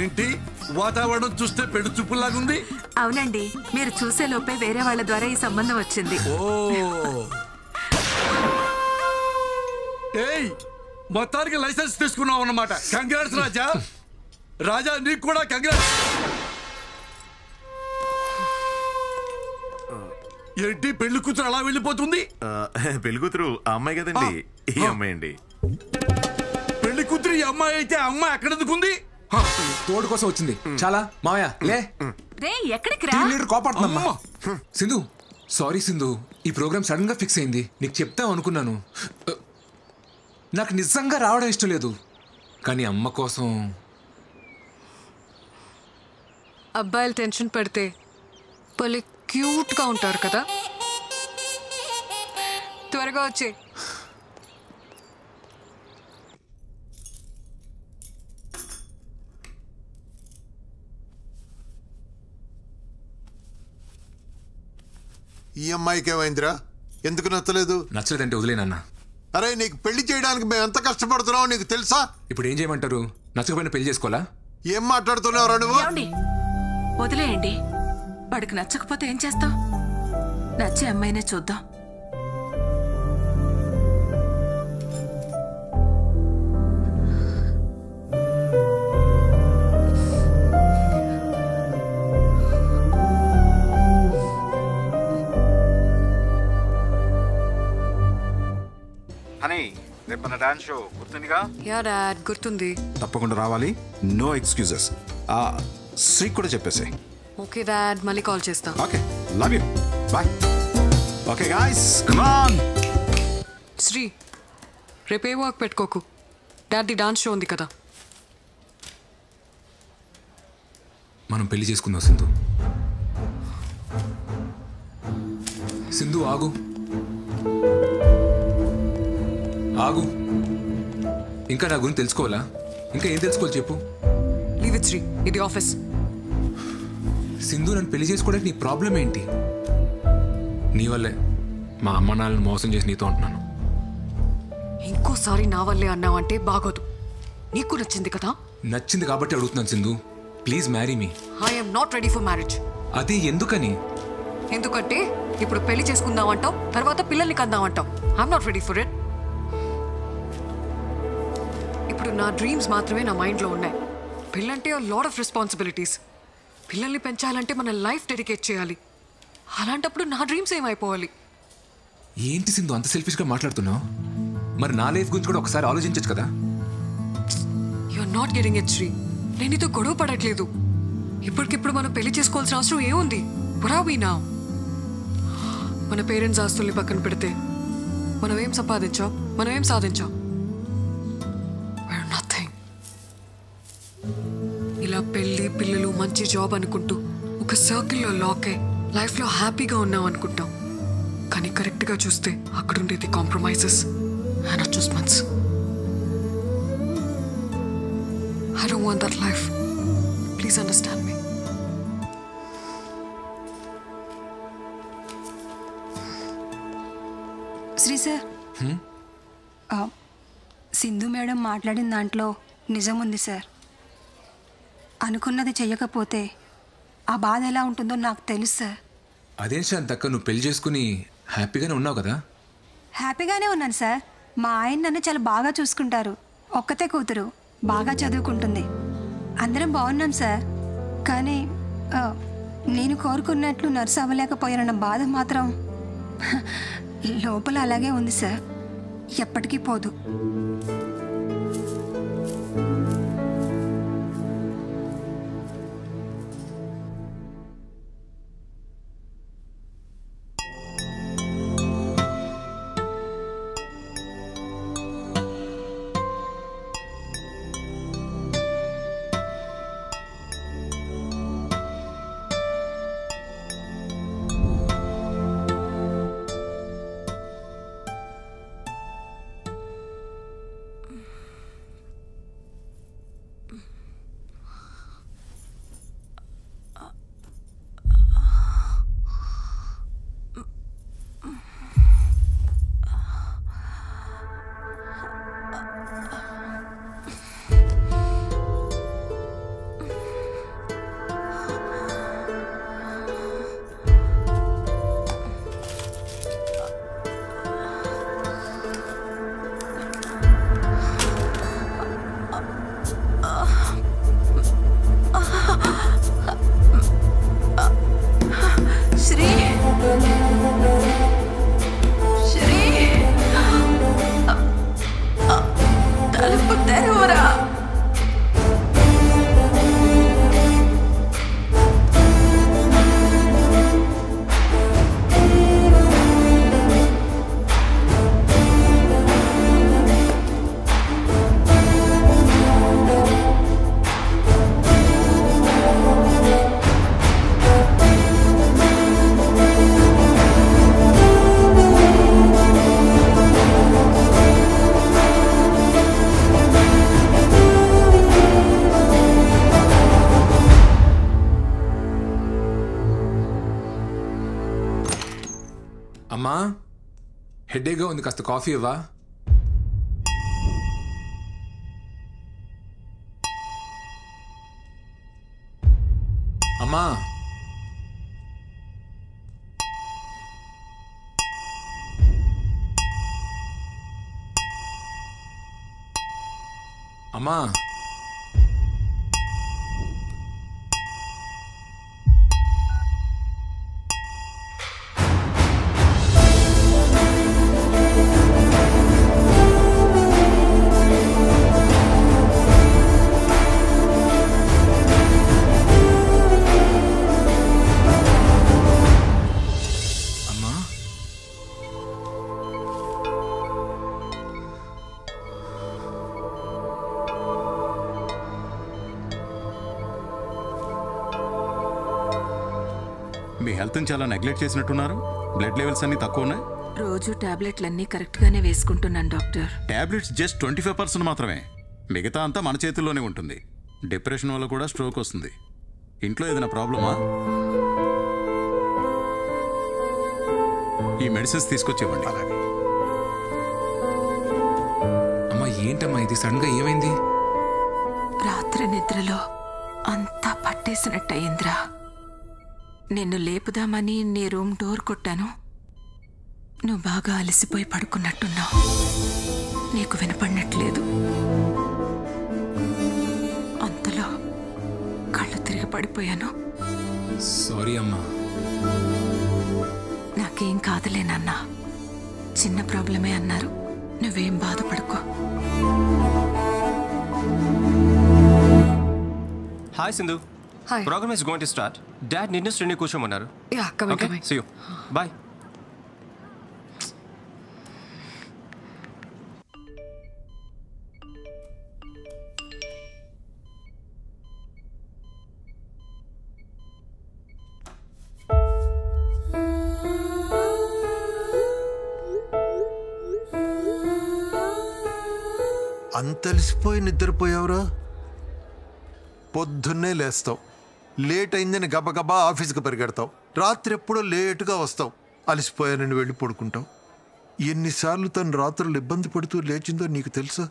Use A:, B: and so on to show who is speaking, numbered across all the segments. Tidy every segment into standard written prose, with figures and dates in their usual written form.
A: ఏంటి వాతావరణం చూస్తే పెళ్లి చూపులాగుంది?
B: అవునండి, మీరు చూసే లోపే వేరే వాళ్ళ ద్వారా ఈ సంబంధం వచ్చింది.
A: ఓ ఏయ్, మొత్తానికి లైసెన్స్ తీసుకున్నావు అన్నమాట. కంగ్రాట్స్ రాజా. రాజా నీకు కూడా కంగ్రాట్స్. ఏంటి పెళ్లి కూతురు అలా వెళ్ళిపోతుంది?
C: పెళ్లి కూతురు ఆ అమ్మాయి కదండి, ఈ అమ్మాయి అండి.
A: పెళ్లి కూతురు ఈ అమ్మాయి అయితే ఆ అమ్మాయి ఎక్కడ ఎందుకుంది?
D: తోడు కోసం వచ్చింది. చాలా మావయ్య లే.
B: రే ఎక్కడికి రా?
D: టీం లీడర్ కోపడుతుందమ్మా. సింధు సారీ సింధు, ఈ ప్రోగ్రామ్ సడన్ గా ఫిక్స్ అయింది. నీకు చెప్తాం అనుకున్నాను. నాకు నిజంగా రావడం ఇష్టం లేదు, కానీ అమ్మ కోసం.
E: అబ్బాయిలు టెన్షన్ పడితే భలే క్యూట్గా ఉంటారు కదా. త్వరగా వచ్చే.
F: ఈ అమ్మాయికి ఏమైందిరా? ఎందుకు నచ్చలేదు?
D: నచ్చలేదంటే వదిలేనన్నా.
F: అరే నీకు పెళ్లి చేయడానికి మేము ఎంత కష్టపడుతున్నావు నీకు తెలుసా?
D: ఇప్పుడు ఏం చేయమంటారు? నచ్చకపోయినా పెళ్లి చేసుకోవాలా?
F: ఏం మాట్లాడుతున్నావురా నువ్వు?
B: వదిలేయండి. వాడికి నచ్చకపోతే ఏం చేస్తాం? నచ్చే అమ్మాయినే చూద్దాం.
G: రేపు మన డాన్స్ షో గుర్తుందిగా?
E: యా డాడ్, గుర్తుంది.
G: తప్పకుండా రావాలి, నో ఎక్స్క్యూజెస్. శ్రీ కూడా చెప్పేసి.
E: ఓకే డాడ్, మళ్ళీ కాల్ చేస్తా.
G: Okay, love you, bye. Okay guys, come on.
E: Sri, రేపే వర్క్ పెట్టుకోకు. డాడీ డాన్స్ షో ఉంది కదా.
D: మనం పెళ్లి చేసుకుందాం సింధు. సింధు ఆగు ఆగు. ఇంకా నా గురించి తెలుసుకోవాలా? ఇంకా ఏం తెలుసుకోవాలి చెప్పు.
E: లీవ్ ఇట్ శ్రీ, ఇది ఆఫీస్.
D: సింధు, నన్ను పెళ్లి చేసుకోవడానికి నీ ప్రాబ్లం ఏంటి? నీ వల్లే మా అమ్మ నాన్నని మోసం చేసి నీతో ఉంటున్నాను.
E: ఇంకోసారి నా వల్లే అన్నావంటే బాగోదు. నీకు నచ్చింది కదా?
D: నచ్చింది కాబట్టి అడుగుతున్నాను Sindhu, please marry me.
E: I'm not ready for marriage.
D: అది ఎందుకని?
E: ఎందుకంటే ఇప్పుడు పెళ్లి చేసుకుందాం అంటావు, తర్వాత పిల్లల్ని కందాం అంటావు. I'm not ready for it. ఇప్పుడు నా డ్రీమ్స్ మాత్రమే నా మైండ్లో ఉన్నాయి. పిల్లంటే లాట్ ఆఫ్ రెస్పాన్సిబిలిటీస్. పిల్లల్ని పెంచాలంటే మన లైఫ్ డెడికేట్ చేయాలి. అలాంటప్పుడు నా డ్రీమ్స్ ఏమైపోవాలి?
D: ఏంటి సింధు అంత సెల్ఫిష్గా మాట్లాడుతున్నావు? మరి నా లైఫ్ గురించి కూడా ఒకసారి ఆలోచించచ్చు కదా.
E: You're not getting it Sri. నేను నీతో గొడవ పడట్లేదు. ఇప్పటికిప్పుడు మనం పెళ్లి చేసుకోవాల్సిన అవసరం ఏముంది? What are we now? మన పేరెంట్స్ ఆస్తుల్ని పక్కన పెడితే మనం ఏం సంపాదించాం, మనం ఏం సాధించాం? We're nothing. ఇలా పెళ్లి పిల్లలు మంచి జాబ్ అనుకుంటూ ఒక సర్కిల్లో లాక్ అయి లైఫ్లో హ్యాపీగా ఉన్నాం అనుకుంటాం. కానీ కరెక్ట్గా చూస్తే అక్కడుండేది compromises and adjustments. I don't want that life. Please understand me.
H: Shri sir, Sindhu madam మాట్లాడిన దాంట్లో నిజం ఉంది సార్. అనుకున్నది చెయ్యకపోతే ఆ బాధ ఎలా ఉంటుందో నాకు తెలుసు సార్.
D: అదేం శాంతక్క, నువ్వు పెళ్లి చేసుకుని హ్యాపీగానే ఉన్నావు కదా?
H: హ్యాపీగానే ఉన్నాను సార్. మా ఆయన నన్ను చాలా బాగా చూసుకుంటారు. ఒక్కతే కూతురు, బాగా చదువుకుంటుంది. అందరం బాగున్నాం సార్. కానీ నేను కోరుకున్నట్లు నర్సు అవ్వలేకపోయానన్న బాధ మాత్రం లోపల అలాగే ఉంది సార్. ఎప్పటికీ పోదు.
B: శ్రీ తలుపు తెరవరా.
D: అమ్మా, హెడేక్గా ఉంది, కాస్త కాఫీ ఇవ్వా? అమ్మా, అమ్మా,
G: మీ హెల్త్ని చాలా నెగ్లెక్ట్ చేసినట్టున్నారు. బ్లడ్ లెవెల్స్ అన్ని తక్కువ ఉన్నాయి.
B: రోజు టాబ్లెట్లన్నీ కరెక్ట్గానే వేసుకుంటున్నాను డాక్టర్.
G: టాబ్లెట్స్ జస్ట్ 25% మాత్రమే. మిగతా అంతా మన చేతుల్లోనే ఉంటుంది. డిప్రెషన్ వల్ల కూడా స్ట్రోక్ వస్తుంది. ఇంట్లో ఏదైనా ప్రాబ్లమా? ఈ మెడిసిన్స్ తీసుకొచ్చి ఇవ్వండి.
D: అమ్మా, ఏంటమ్మా ఇది? సడన్గా ఏమైంది?
B: రాత్రి నిద్రలో అంతా పట్టేసినట్టయిందిరా. నిన్ను లేపుదామని నీ రూమ్ డోర్ కొట్టాను. నువ్వు బాగా అలసిపోయి పడుకున్నట్టున్నావు. నీకు వినపడినట్లేదు. అంతలో కళ్ళు తిరిగి పడిపోయాను.
D: సారీ అమ్మా.
B: నాకేం కాదులే నాన్న, చిన్న ప్రాబ్లమే అన్నారు. నువ్వేం బాధపడుకో.
I: Hi Sindhu.
E: Hi.
I: Program is going to start. Dad నిన్ను శ్రేణి కూర్చోమన్నారు.
E: Yeah, coming
I: okay,
E: coming.
I: See you. Bye.
F: అంతలిసిపోయి నిద్రపోయావురా? పొద్దున్నే లేస్తావు, లేట్ అయిందని గబగబా ఆఫీస్కి పరిగెడతావు, రాత్రి ఎప్పుడో లేటుగా వస్తావు, అలసిపోయానని వెళ్ళి పడుకుంటావు. ఎన్నిసార్లు తను రాత్రులు ఇబ్బంది పడుతూ లేచిందో నీకు తెలుసా?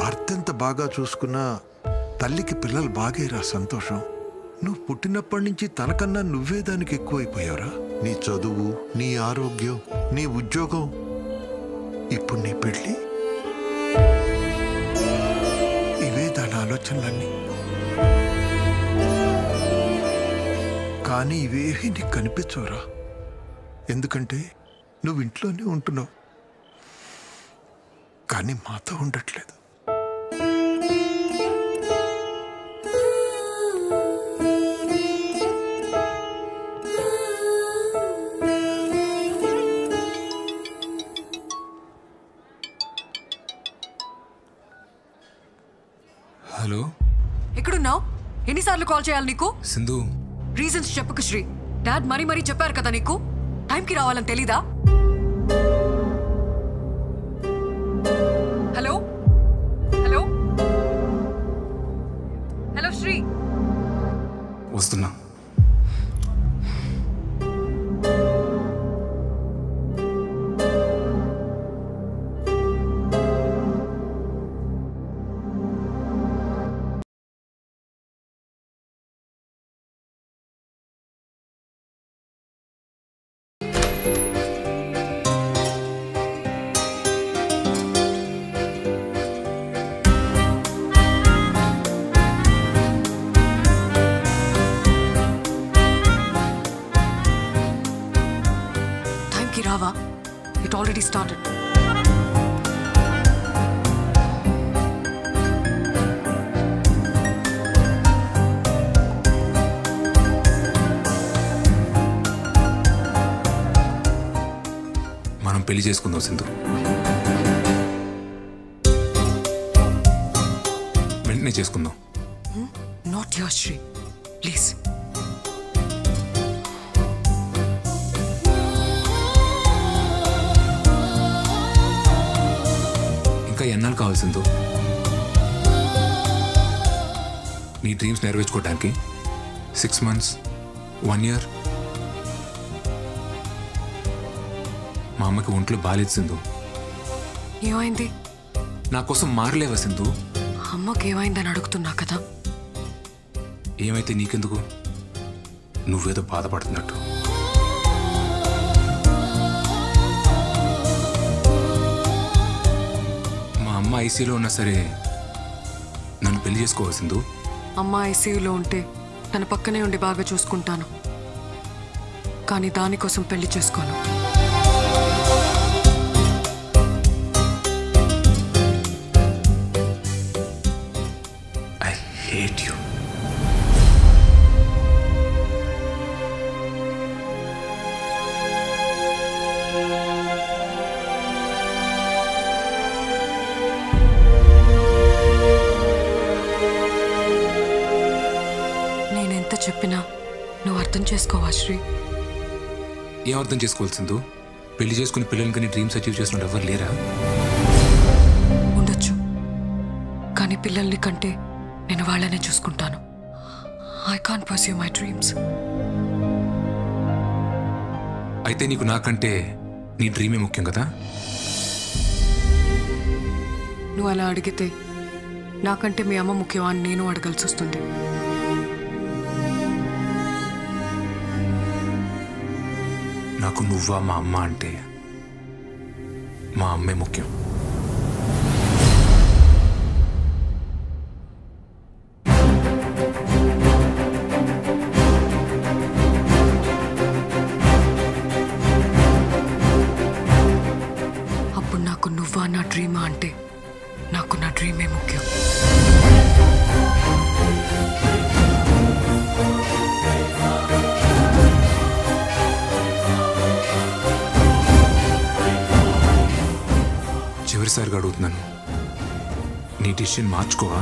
F: భర్త ఎంత బాగా చూసుకున్నా తల్లికి పిల్లలు బాగేరా సంతోషం. నువ్వు పుట్టినప్పటి నుంచి తనకన్నా నువ్వే దానికి ఎక్కువైపోయావురా. నీ చదువు, నీ ఆరోగ్యం, నీ ఉద్యోగం, ఇప్పుడు నీ పెళ్ళి, ఇవే దాని ఆలోచనలన్నీ. కానీ ఇవేవి నీకు కనిపించవురా. ఎందుకంటే నువ్వు ఇంట్లోనే ఉంటున్నావు, కానీ మాతో ఉండట్లేదు.
D: హలో,
E: ఎక్కడున్నావు? ఎన్నిసార్లు కాల్ చేయాలి నీకు?
D: సింధు.
E: రీజన్స్ చెప్పుకు శ్రీ. డాడ్ మరీ మరీ చెప్పారు కదా నీకు, టైంకి రావాలని తెలీదా? Hello hello hello Sri.
D: వస్తున్నా.
E: already started.
D: మనం పెళ్లి చేసుకుందాం సింధు. వెంటనే చేసుకుందాం.
E: Not your Shri. Please.
D: ఇంకా ఎన్నాళ్ళు కావాలి సింధు నీ డ్రీమ్స్ నెరవేర్చుకోవడానికి? 6 months, 1 year? మా అమ్మకి ఒంట్లో బాలేదు సింధు.
E: ఏమైంది?
D: నా కోసం మారలేవా సింధు?
E: అమ్మకి ఏమైందని అడుగుతున్నా కదా.
D: ఏమైతే నీకెందుకు? నువ్వేదో బాధపడుతున్నట్టు. మా అమ్మ ఐసీలో ఉన్నా సరే నన్ను పెళ్లి చేసుకోవా సింధు?
E: అమ్మ ఐసీయూలో ఉంటే తన పక్కనే ఉండి బాగా చూసుకుంటాను, కానీ దానికోసం పెళ్లి చేసుకోను.
D: I hate you.
E: నేనెంత చెప్పినా నువ్వు అర్థం చేసుకోవా శ్రీ?
D: ఏం అర్థం చేసుకోవాలి సింధు? పెళ్లి చేసుకుని పిల్లలకి కానీ డ్రీమ్స్ అచీవ్ చేసిన ఎవరు లేరా?
E: ఉండొచ్చు, కానీ పిల్లల్ని కంటే నేను వాళ్ళనే చూసుకుంటాను. I can't pursue my dreams.
D: అయితే నీకు నాకంటే నీ డ్రీమే ముఖ్యం కదా?
E: నువ్వు అలా అడిగితే నాకంటే మీ అమ్మ ముఖ్యమా అని నేను అడగాల్సి వస్తుంది.
D: నాకు నువ్వా మా అమ్మ అంటే మా అమ్మే ముఖ్యం.
E: అప్పుడు నాకు నువ్వా నా డ్రీమా అంటే నాకు నా డ్రీమే ముఖ్యం.
D: చివరిసారిగా అడుగుతున్నాను, నీ డిసిషన్ మార్చుకోవా?